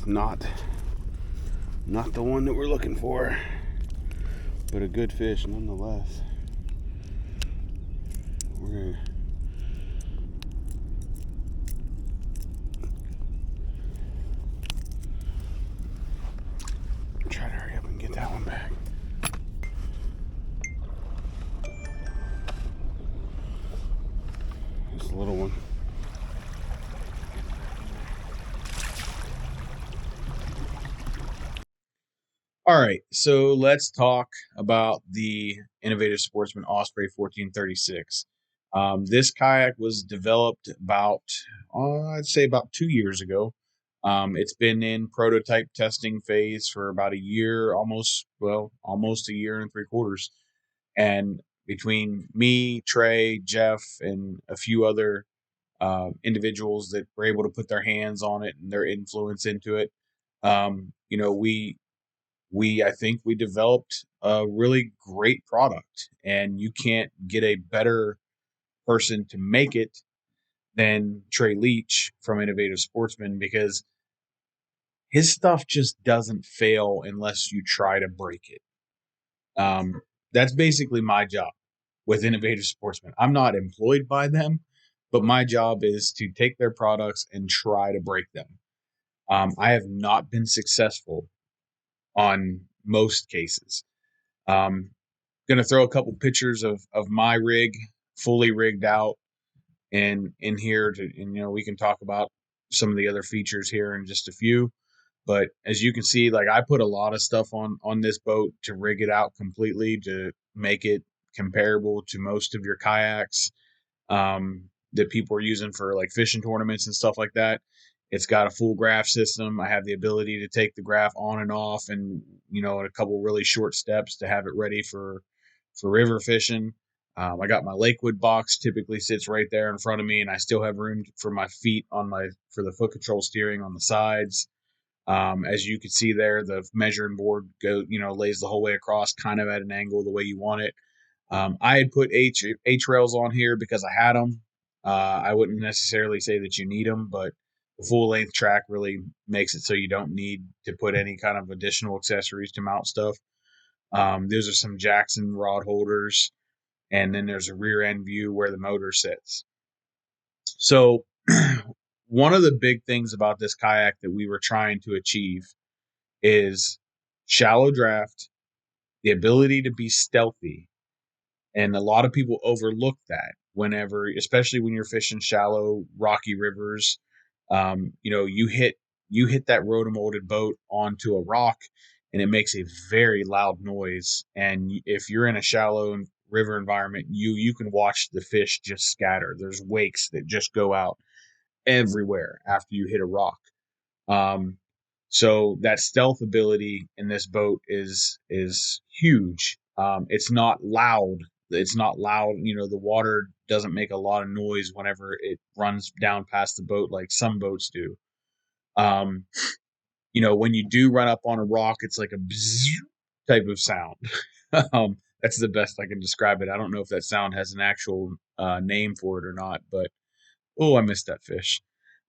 is not the one that we're looking for, but a good fish nonetheless. We're gonna try to hurry up and get that one back. It's a little one. All right, so let's talk about the Innovative Sportsman Osprey 1436. This kayak was developed about, I'd say about 2 years ago. It's been in prototype testing phase for about a year, almost a year and 3/4. And between me, Trey, Jeff, and a few other individuals that were able to put their hands on it and their influence into it, I think we developed a really great product, and you can't get a better person to make it than Trey Leach from Innovative Sportsman, because his stuff just doesn't fail unless you try to break it. That's basically my job with Innovative Sportsman. I'm not employed by them, but my job is to take their products and try to break them. I have not been successful on most cases. Going to throw a couple pictures of my rig, fully rigged out, and in here we can talk about some of the other features here in just a few. But as you can see, like, I put a lot of stuff on this boat to rig it out completely to make it comparable to most of your kayaks that people are using for like fishing tournaments and stuff like that. It's got a full graph system. I have the ability to take the graph on and off, and in a couple really short steps to have it ready for river fishing. I got my Lakewood box, typically sits right there in front of me, and I still have room for my feet for the foot control steering on the sides. As you can see there, the measuring board lays the whole way across, kind of at an angle the way you want it. I had put H rails on here because I had them. I wouldn't necessarily say that you need them, but the full length track really makes it so you don't need to put any kind of additional accessories to mount stuff. Those are some Jackson rod holders, and then there's a rear end view where the motor sits. So one of the big things about this kayak that we were trying to achieve is shallow draft, the ability to be stealthy. And a lot of people overlook that especially when you're fishing shallow, rocky rivers. You hit that rotomolded boat onto a rock, and it makes a very loud noise. And if you're in a shallow river environment, you can watch the fish just scatter. There's wakes that just go out everywhere after you hit a rock. So that stealth ability in this boat is huge. It's not loud. The water doesn't make a lot of noise whenever it runs down past the boat like some boats do. When you do run up on a rock, it's like a bzzz type of sound. That's the best I can describe it. I don't know if that sound has an actual name for it or not, but I missed that fish.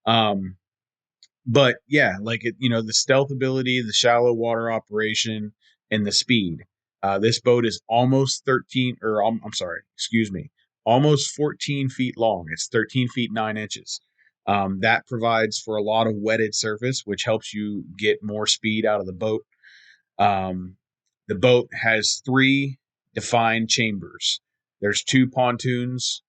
But yeah, the stealth ability, the shallow water operation, and the speed. This boat is almost 14 feet long. It's 13 feet 9 inches. That provides for a lot of wetted surface, which helps you get more speed out of the boat. The boat has 3 defined chambers. There's 2 pontoons,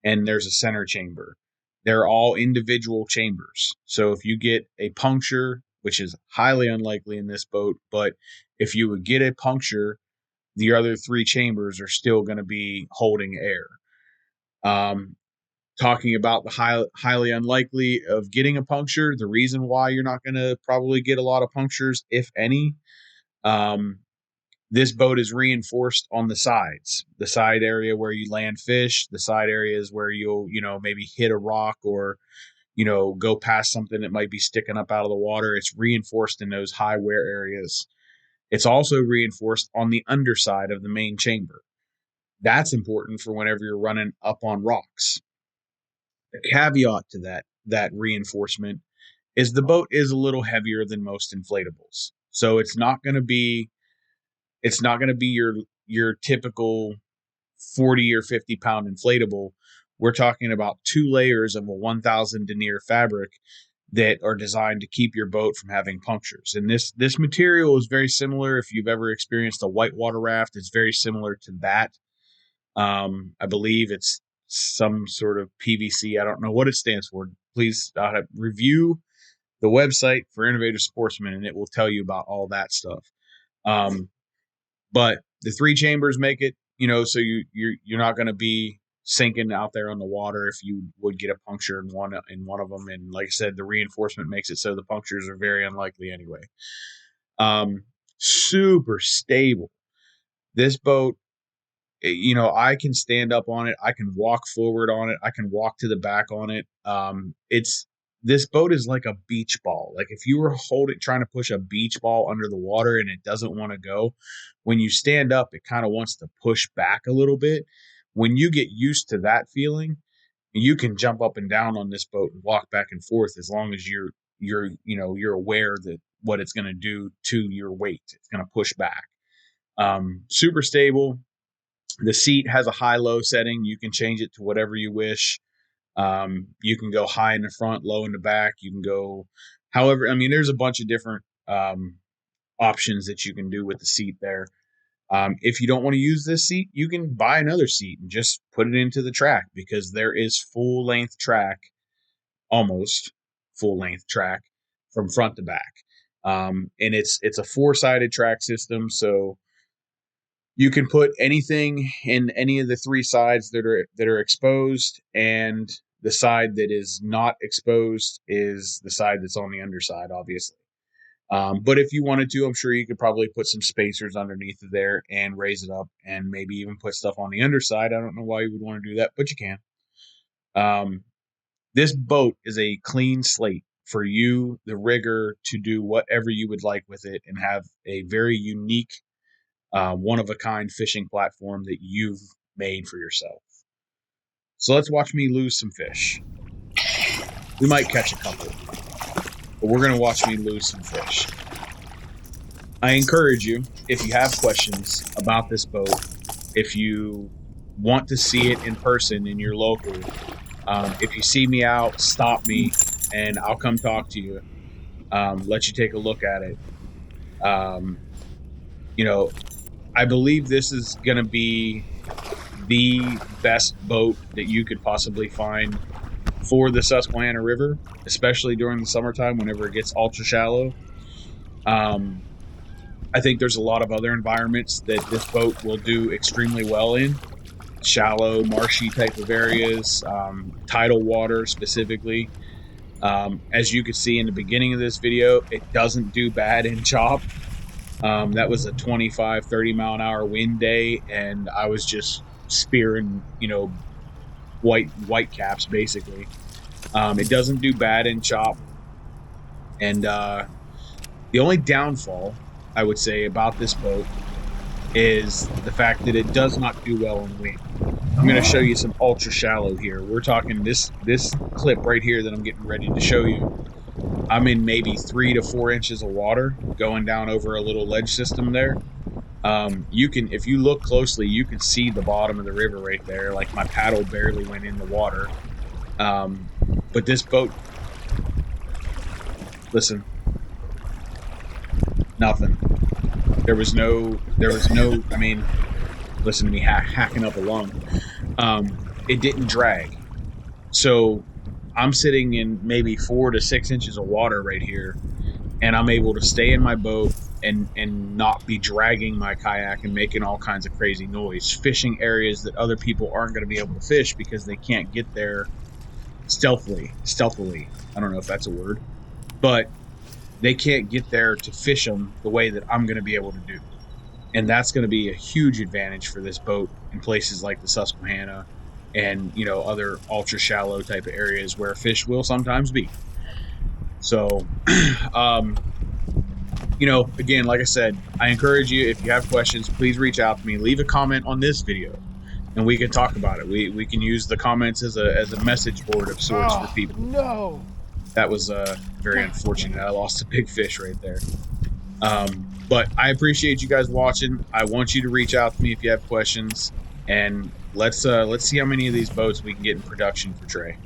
and there's a center chamber. They're all individual chambers. So if you get a puncture, which is highly unlikely in this boat, but if you would get a puncture, the other 3 chambers are still going to be holding air. Talking about the highly unlikely of getting a puncture, the reason why you're not going to probably get a lot of punctures, if any, this boat is reinforced on the sides, the side area where you land fish, the side areas where you'll, maybe hit a rock or, go past something that might be sticking up out of the water. It's reinforced in those high wear areas. It's also reinforced on the underside of the main chamber. That's important for whenever you're running up on rocks. The caveat to that reinforcement is the boat is a little heavier than most inflatables. So it's not going to be your typical 40 or 50 pound inflatable. We're talking about 2 layers of a 1000 denier fabric that are designed to keep your boat from having punctures. And this material is very similar. If you've ever experienced a whitewater raft, it's very similar to that. I believe it's some sort of PVC. I don't know what it stands for. Please review the website for Innovative Sportsman, and it will tell you about all that stuff. But the 3 chambers make it, so you're not going to be sinking out there on the water if you would get a puncture in one of them. And like I said, the reinforcement makes it so the punctures are very unlikely anyway. Super stable. This boat, I can stand up on it. I can walk forward on it. I can walk to the back on it. This boat is like a beach ball. Like if you were trying to push a beach ball under the water and it doesn't want to go, when you stand up, it kind of wants to push back a little bit. When you get used to that feeling, you can jump up and down on this boat and walk back and forth as long as you're aware that what it's going to do to your weight. It's going to push back. Super stable. The seat has a high-low setting. You can change it to whatever you wish. You can go high in the front, low in the back. You can go however. I mean, there's a bunch of different options that you can do with the seat there. If you don't want to use this seat, you can buy another seat and just put it into the track, because there is full-length track, almost full-length track from front to back. And it's a 4-sided track system, so you can put anything in any of the 3 sides that are exposed, and the side that is not exposed is the side that's on the underside, obviously. But if you wanted to, I'm sure you could probably put some spacers underneath of there and raise it up, and maybe even put stuff on the underside. I don't know why you would want to do that, but you can. This boat is a clean slate for you, the rigger, to do whatever you would like with it and have a very unique, one-of-a-kind fishing platform that you've made for yourself. So let's watch me lose some fish. We might catch a couple, but we're going to watch me lose some fish. I encourage you, if you have questions about this boat, if you want to see it in person in your local, if you see me out, stop me, and I'll come talk to you, let you take a look at it. I believe this is going to be the best boat that you could possibly find for the Susquehanna River, especially during the summertime whenever it gets ultra shallow. I think there's a lot of other environments that this boat will do extremely well in. Shallow, marshy type of areas, tidal water specifically. As you could see in the beginning of this video, it doesn't do bad in chop. That was a 25, 30 mile an hour wind day, and I was just spearing, white caps basically. It doesn't do bad in chop. And the only downfall I would say about this boat is the fact that it does not do well in wind. I'm going to show you some ultra shallow here. We're talking this clip right here that I'm getting ready to show you. I'm in maybe 3 to 4 inches of water going down over a little ledge system there. If you look closely, you can see the bottom of the river right there. Like my paddle barely went in the water. But this boat, listen, nothing. There was no, I mean, listen to me hacking up a lung. It didn't drag. So I'm sitting in maybe 4 to 6 inches of water right here, and I'm able to stay in my boat and not be dragging my kayak and making all kinds of crazy noise, fishing areas that other people aren't going to be able to fish because they can't get there stealthily. I don't know if that's a word, but they can't get there to fish them the way that I'm going to be able to do. And that's going to be a huge advantage for this boat in places like the Susquehanna and, other ultra shallow type of areas where fish will sometimes be. So, again, like I said, I encourage you, if you have questions, please reach out to me. Leave a comment on this video and we can talk about it. We can use the comments as a message board of sorts for people. No. that was very unfortunate. I lost a big fish right there. But I appreciate you guys watching. I want you to reach out to me if you have questions, and let's see how many of these boats we can get in production for Trey.